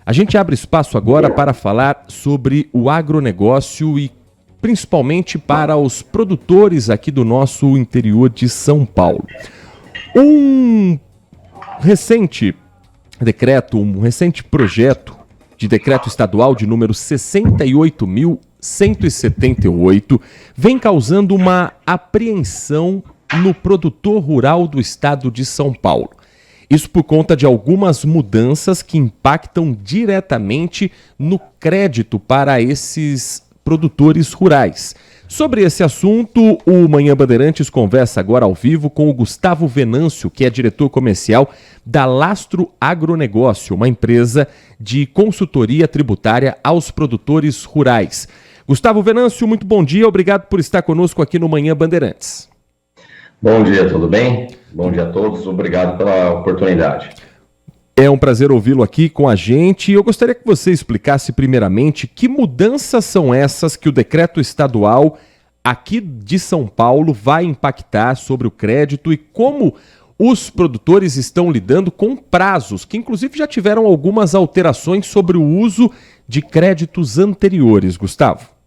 A gente abre espaço agora para falar sobre o agronegócio e principalmente para os produtores aqui do nosso interior de São Paulo. Um recente projeto de decreto estadual de número 68.178 vem causando uma apreensão no produtor rural do estado de São Paulo. Isso por conta de algumas mudanças que impactam diretamente no crédito para esses produtores rurais. Sobre esse assunto, o Manhã Bandeirantes conversa agora ao vivo com o Gustavo Venâncio, que é diretor comercial da Lastro Agronegócio, uma empresa de consultoria tributária aos produtores rurais. Gustavo Venâncio, muito bom dia, obrigado por estar conosco aqui no Manhã Bandeirantes. Bom dia, tudo bem? Bom dia a todos, obrigado pela oportunidade. É um prazer ouvi-lo aqui com a gente. Eu gostaria que você explicasse primeiramente que mudanças são essas que o decreto estadual aqui de São Paulo vai impactar sobre o crédito e como os produtores estão lidando com prazos, que inclusive já tiveram algumas alterações sobre o uso de créditos anteriores, Gustavo.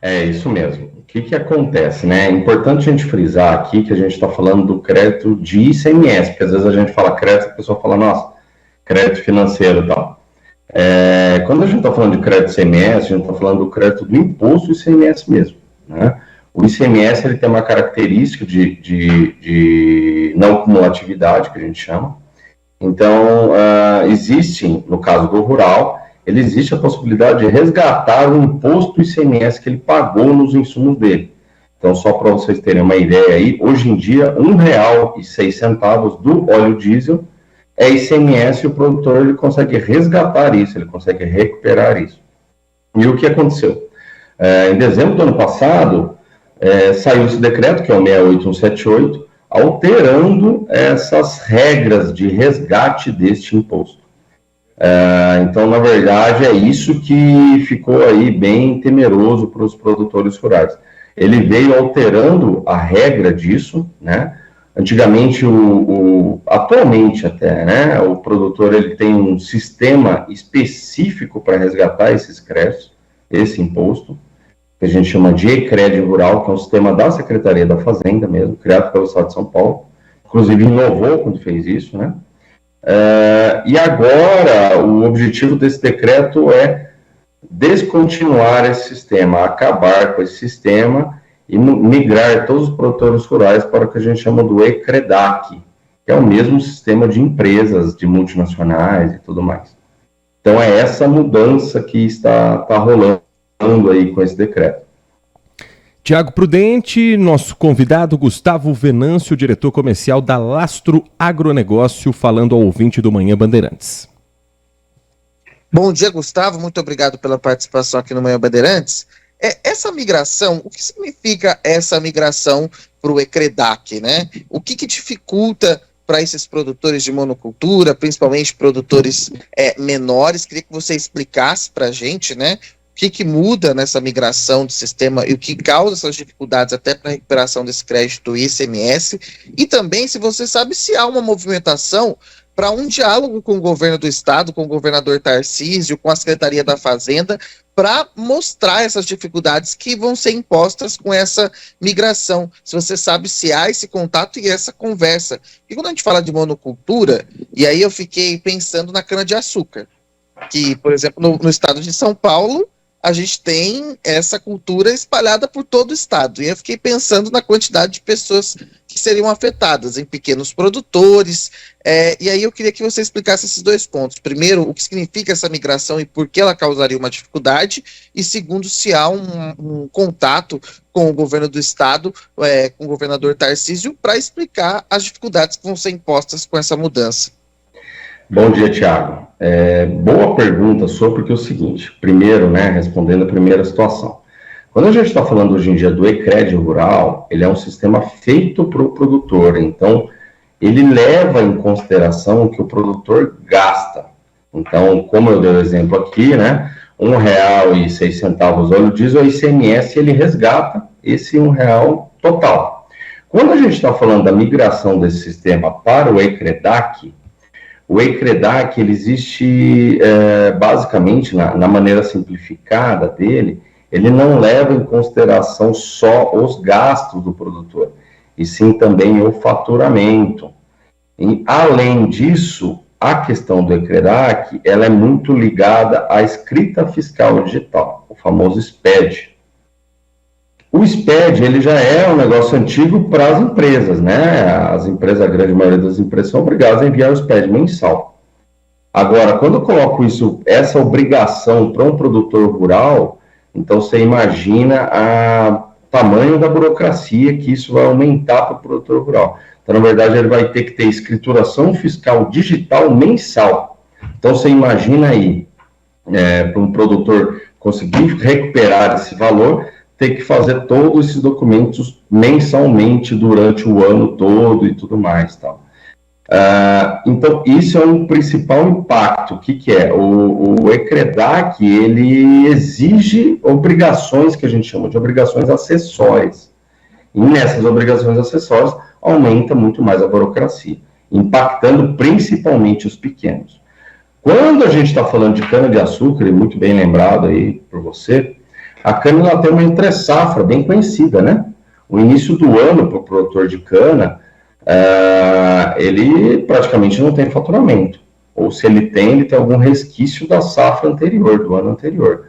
É isso mesmo. O que acontece, né? É importante a gente frisar aqui que a gente está falando do crédito de ICMS, porque às vezes a gente fala crédito, a pessoa fala, nossa, crédito financeiro e tal. Quando a gente está falando de crédito ICMS, a gente está falando do crédito do imposto ICMS mesmo, né? O ICMS ele tem uma característica de não cumulatividade, que a gente chama. Então, existe, no caso do rural, ele existe a possibilidade de resgatar o imposto ICMS que ele pagou nos insumos dele. Então, só para vocês terem uma ideia aí, hoje em dia, R$ 1,06 do óleo diesel é ICMS e o produtor ele consegue resgatar isso, ele consegue recuperar isso. E o que aconteceu? Em dezembro do ano passado, saiu esse decreto, que é o 68178, alterando essas regras de resgate deste imposto. Então, na verdade, é isso que ficou aí bem temeroso para os produtores rurais. Ele veio alterando a regra disso, né? Antigamente, atualmente até, né, o produtor ele tem um sistema específico para resgatar esses créditos, esse imposto, que a gente chama de E-Crédito Rural, que é um sistema da Secretaria da Fazenda mesmo, criado pelo Estado de São Paulo, inclusive inovou quando fez isso, né? E agora, o objetivo desse decreto é descontinuar esse sistema, acabar com esse sistema e migrar todos os produtores rurais para o que a gente chama do ECREDAC, que é o mesmo sistema de empresas, de multinacionais e tudo mais. Então, é essa mudança que está rolando aí com esse decreto. Tiago Prudente, nosso convidado Gustavo Venâncio, diretor comercial da Lastro Agronegócio, falando ao ouvinte do Manhã Bandeirantes. Bom dia, Gustavo, muito obrigado pela participação aqui no Manhã Bandeirantes. Essa migração, o que significa essa migração para o ECREDAC, né? O que dificulta para esses produtores de monocultura, principalmente produtores menores? Queria que você explicasse para a gente, né? O que muda nessa migração do sistema e o que causa essas dificuldades até para a recuperação desse crédito ICMS, e também se você sabe se há uma movimentação para um diálogo com o governo do estado, com o governador Tarcísio, com a Secretaria da Fazenda, para mostrar essas dificuldades que vão ser impostas com essa migração. Se você sabe se há esse contato e essa conversa. E quando a gente fala de monocultura, e aí eu fiquei pensando na cana-de-açúcar, que, por exemplo, no estado de São Paulo, a gente tem essa cultura espalhada por todo o estado. E eu fiquei pensando na quantidade de pessoas que seriam afetadas, em pequenos produtores. E aí eu queria que você explicasse esses dois pontos. Primeiro, o que significa essa migração e por que ela causaria uma dificuldade. E segundo, se há um contato com o governo do estado, com o governador Tarcísio, para explicar as dificuldades que vão ser impostas com essa mudança. Bom dia, Tiago. Boa pergunta sua, porque é o seguinte, primeiro, né, respondendo a primeira situação. Quando a gente está falando hoje em dia do E-Crédito Rural, ele é um sistema feito para o produtor, então ele leva em consideração o que o produtor gasta. Então, como eu dei o exemplo aqui, né, R$ 1,06 óleo diesel, o ICMS ele resgata esse R$ 1 total. Quando a gente está falando da migração desse sistema para o ECREDAC, O ECREDAC, ele existe basicamente, na maneira simplificada dele, ele não leva em consideração só os gastos do produtor, e sim também o faturamento. E, além disso, a questão do ECREDAC, ela é muito ligada à escrita fiscal digital, o famoso SPED. O SPED, ele já é um negócio antigo para as empresas, né? As empresas, a grande maioria das empresas são obrigadas a enviar o SPED mensal. Agora, quando eu coloco essa obrigação para um produtor rural, então você imagina o tamanho da burocracia que isso vai aumentar para o produtor rural. Então, na verdade, ele vai ter que ter escrituração fiscal digital mensal. Então, você imagina aí, para um produtor conseguir recuperar esse valor, ter que fazer todos esses documentos mensalmente durante o ano todo e tudo mais, tal. Então, isso é um principal impacto. O que é? O ECREDAC, ele exige obrigações, que a gente chama de obrigações acessórias. E nessas obrigações acessórias, aumenta muito mais a burocracia, impactando principalmente os pequenos. Quando a gente está falando de cana-de-açúcar, e muito bem lembrado aí por você, a cana ela tem uma entre-safra bem conhecida, né? O início do ano para o produtor de cana, ele praticamente não tem faturamento. Ou se ele tem algum resquício da safra anterior, do ano anterior.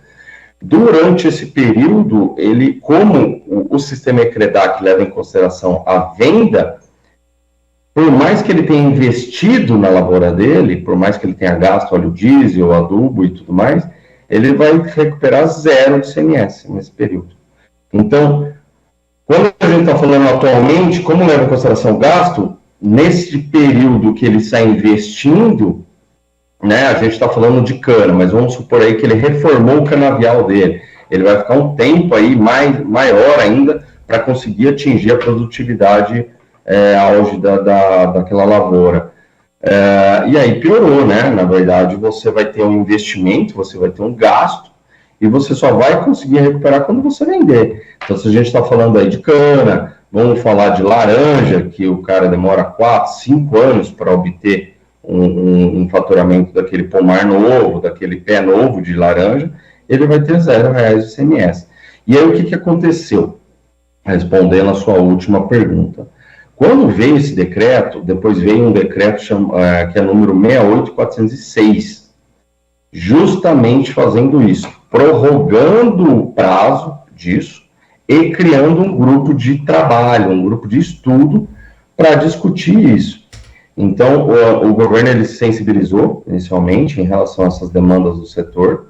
Durante esse período, como o sistema ECREDAC leva em consideração a venda, por mais que ele tenha investido na lavoura dele, por mais que ele tenha gasto óleo diesel, adubo e tudo mais, ele vai recuperar 0 de ICMS nesse período. Então, quando a gente está falando atualmente, como leva em consideração o gasto, nesse período que ele está investindo, né, a gente está falando de cana, mas vamos supor aí que ele reformou o canavial dele. Ele vai ficar um tempo aí maior ainda para conseguir atingir a produtividade auge daquela lavoura. E aí piorou, né? Na verdade, você vai ter um investimento, você vai ter um gasto, e você só vai conseguir recuperar quando você vender. Então, se a gente está falando aí de cana, vamos falar de laranja, que o cara demora 4, 5 anos para obter um faturamento daquele pomar novo, daquele pé novo de laranja, ele vai ter R$0 de ICMS. E aí, o que aconteceu? Respondendo a sua última pergunta. Quando veio esse decreto, depois veio um decreto que é número 68406, justamente fazendo isso, prorrogando o prazo disso e criando um grupo de trabalho, um grupo de estudo para discutir isso. Então, o governo ele se sensibilizou inicialmente em relação a essas demandas do setor,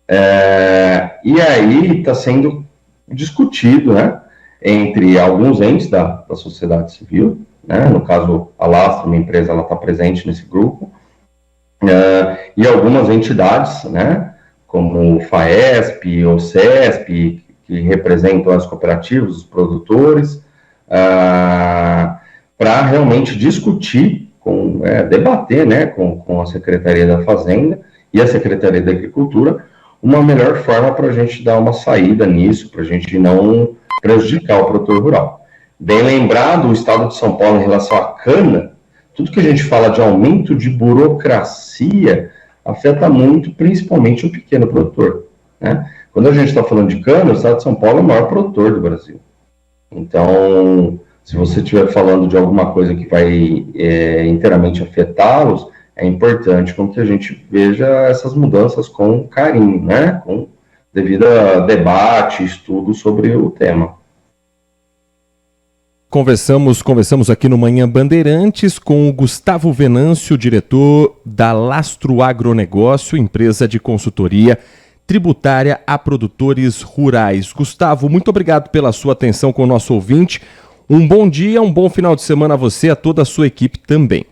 e aí está sendo discutido, né, entre alguns entes da sociedade civil, né, no caso a Lastra, uma empresa, ela está presente nesse grupo, e algumas entidades, né, como o FAESP, o CESP, que representam as cooperativas, os produtores, para realmente discutir, debater, né, com a Secretaria da Fazenda e a Secretaria da Agricultura, uma melhor forma para a gente dar uma saída nisso, para a gente não prejudicar o produtor rural. Bem lembrado, o Estado de São Paulo, em relação à cana, tudo que a gente fala de aumento de burocracia afeta muito, principalmente o pequeno produtor, né? Quando a gente está falando de cana, o Estado de São Paulo é o maior produtor do Brasil. Então, se você estiver falando de alguma coisa que vai inteiramente afetá-los, é importante com que a gente veja essas mudanças com carinho, né? Devido a debate, estudo sobre o tema. Conversamos aqui no Manhã Bandeirantes com o Gustavo Venâncio, diretor da Lastro Agronegócio, empresa de consultoria tributária a produtores rurais. Gustavo, muito obrigado pela sua atenção com o nosso ouvinte. Um bom dia, um bom final de semana a você e a toda a sua equipe também.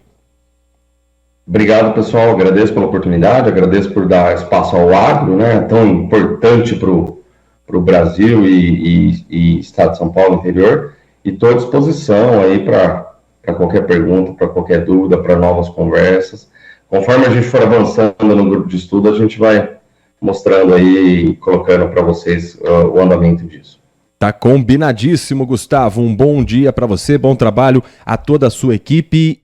Obrigado, pessoal. Agradeço pela oportunidade, agradeço por dar espaço ao agro, né? Tão importante para o Brasil e Estado de São Paulo interior. E estou à disposição aí para qualquer pergunta, para qualquer dúvida, para novas conversas. Conforme a gente for avançando no grupo de estudo, a gente vai mostrando aí e colocando para vocês o andamento disso. Tá combinadíssimo, Gustavo. Um bom dia para você, bom trabalho a toda a sua equipe.